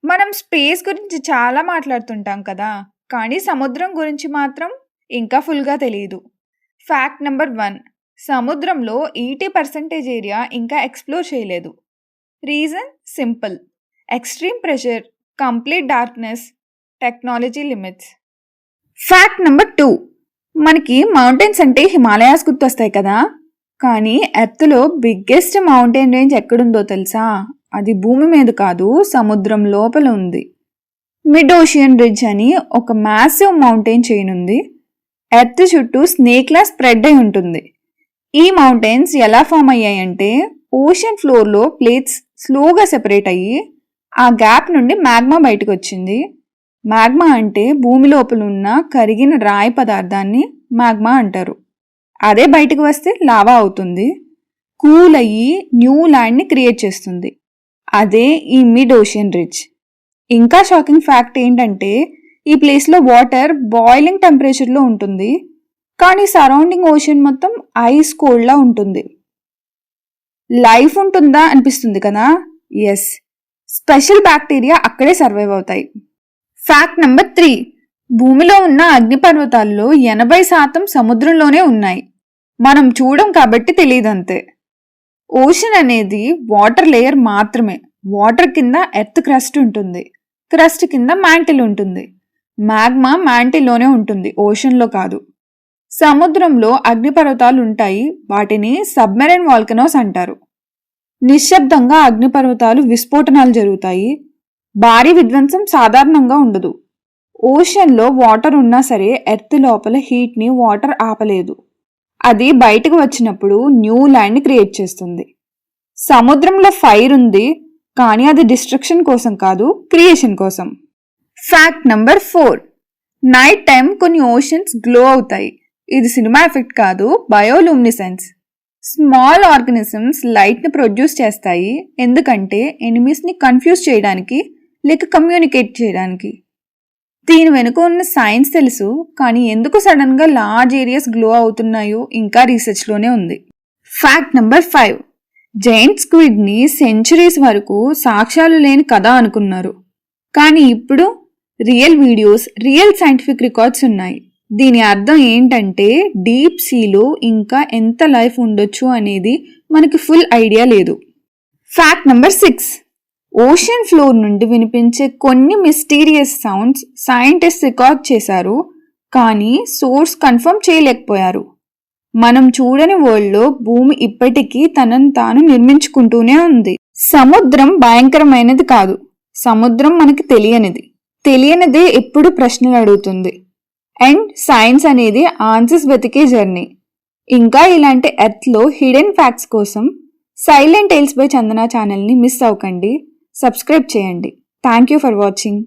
మనం స్పేస్ గురించి చాలా మాట్లాడుతుంటాం కదా! కానీ సముద్రం గురించి మాత్రం ఇంకా ఫుల్‌గా తెలీదు. ఫ్యాక్ట్ నంబర్ 1 సముద్రంలో 80% ఏరియా ఇంకా ఎక్స్‌ప్లోర్ చేయలేదు. Reason simple. Extreme pressure, complete darkness, technology limits. Fact number 2 మనకి మౌంటైన్స్ అంటే హిమాలయాస్ గుర్తొస్తాయి కదా! కానీ ఎర్త్‌లో బిగ్గెస్ట్ మౌంటైన్ రేంజ్ ఎక్కడుందో తెలుసా? అది భూమి మీద కాదు, సముద్రం లోపల ఉంది. మిడ్ ఓషియన్ రిడ్జ్ అని ఒక మ్యాసివ్ మౌంటైన్ చైన్ ఉంది. ఎర్త్ చుట్టూ స్నేక్లా స్ప్రెడ్ అయి ఉంటుంది. ఈ మౌంటైన్స్ ఎలా ఫామ్ అయ్యాయంటే ఓషన్ ఫ్లోర్లో ప్లేట్స్ స్లోగా సెపరేట్ అయ్యి ఆ గ్యాప్ నుండి మ్యాగ్మా బయటకు వచ్చింది. మ్యాగ్మా అంటే భూమి లోపల ఉన్న కరిగిన రాయి పదార్థాన్ని మ్యాగ్మా అంటారు. అదే బయటకు వస్తే లావా అవుతుంది. కూల్ అయ్యి న్యూ ల్యాండ్ని క్రియేట్ చేస్తుంది. అదే ఈ మిడ్ ఓషియన్ రిడ్జ్. ఇంకా షాకింగ్ ఫ్యాక్ట్ ఏంటంటే ఈ ప్లేస్లో వాటర్ బాయిలింగ్ టెంపరేచర్లో ఉంటుంది, కానీ సరౌండింగ్ ఓషన్ మొత్తం ఐస్ కోల్డ్లా ఉంటుంది. లైఫ్ ఉంటుందా అనిపిస్తుంది కదా? ఎస్, స్పెషల్ బ్యాక్టీరియా అక్కడే సర్వైవ్ అవుతాయి. ఫ్యాక్ట్ నెంబర్ 3 భూమిలో ఉన్న అగ్నిపర్వతాల్లో 80% సముద్రంలోనే ఉన్నాయి. మనం చూడం కాబట్టి తెలియదంతే. ఓషన్ అనేది వాటర్ లేయర్ మాత్రమే. వాటర్ కింద ఎర్త్ క్రస్ట్ ఉంటుంది. క్రస్ట్ కింద మ్యాంటిల్ ఉంటుంది. మ్యాగ్మా మ్యాంటిల్లోనే ఉంటుంది, ఓషన్లో కాదు. సముద్రంలో అగ్నిపర్వతాలు ఉంటాయి. వాటిని సబ్మెరైన్ వాల్కనోస్ అంటారు. నిశ్శబ్దంగా అగ్నిపర్వతాలు విస్ఫోటనాలు జరుగుతాయి. భారీ విధ్వంసం సాధారణంగా ఉండదు. ఓషన్లో వాటర్ ఉన్నా సరే ఎర్త్ లోపల హీట్ని వాటర్ ఆపలేదు. అది బయటకు వచ్చినప్పుడు న్యూ ల్యాండ్ని క్రియేట్ చేస్తుంది. సముద్రంలో ఫైర్ ఉంది, కానీ అది డిస్ట్రక్షన్ కోసం కాదు, క్రియేషన్ కోసం. ఫ్యాక్ట్ నంబర్ 4 నైట్ టైం కొన్ని ఓషన్స్ గ్లో అవుతాయి. ఇది సినిమా ఎఫెక్ట్ కాదు, బయోలూమినిసెన్స్. స్మాల్ ఆర్గానిజమ్స్ లైట్ని ప్రొడ్యూస్ చేస్తాయి, ఎందుకంటే ఎనిమీస్ని కన్ఫ్యూజ్ చేయడానికి లేక కమ్యూనికేట్ చేయడానికి. దీని వెనుక ఉన్న సైన్స్ తెలుసు, కానీ ఎందుకు సడన్గా లార్జ్ ఏరియాస్ గ్లో అవుతున్నాయో ఇంకా రీసెర్చ్లోనే ఉంది. ఫ్యాక్ట్ నెంబర్ 5 జైంట్ స్క్విడ్ని సెంచురీస్ వరకు సాక్ష్యాలు లేని కథ అనుకున్నారు, కానీ ఇప్పుడు real videos, real scientific records ఉన్నాయి. దీని అర్థం ఏంటంటే డీప్ సీలో ఇంకా ఎంత లైఫ్ ఉండొచ్చు అనేది మనకి ఫుల్ ఐడియా లేదు. ఫ్యాక్ట్ నెంబర్ 6 ఓషన్ ఫ్లోర్ నుండి వినిపించే కొన్ని మిస్టీరియస్ సౌండ్స్ సైంటిస్ట్ రికార్డ్ చేశారు, కానీ సోర్స్ కన్ఫర్మ్ చేయలేకపోయారు. మనం చూడని వరల్డ్లో భూమి ఇప్పటికీ తనను తాను నిర్మించుకుంటూనే ఉంది. సముద్రం భయంకరమైనది కాదు, సముద్రం మనకి తెలియనిది. తెలియనిదే ఎప్పుడు ప్రశ్నలు అడుగుతుంది. అండ్ సైన్స్ అనేది ఆన్సర్స్ వెతికే జర్నీ. ఇంకా ఇలాంటి ఎర్త్లో హిడెన్ ఫ్యాక్ట్స్ కోసం సైలెంట్ టేల్స్ బై చందన ఛానల్ని మిస్ అవ్వకండి. సబ్స్క్రైబ్ చేయండి. Thank you for watching.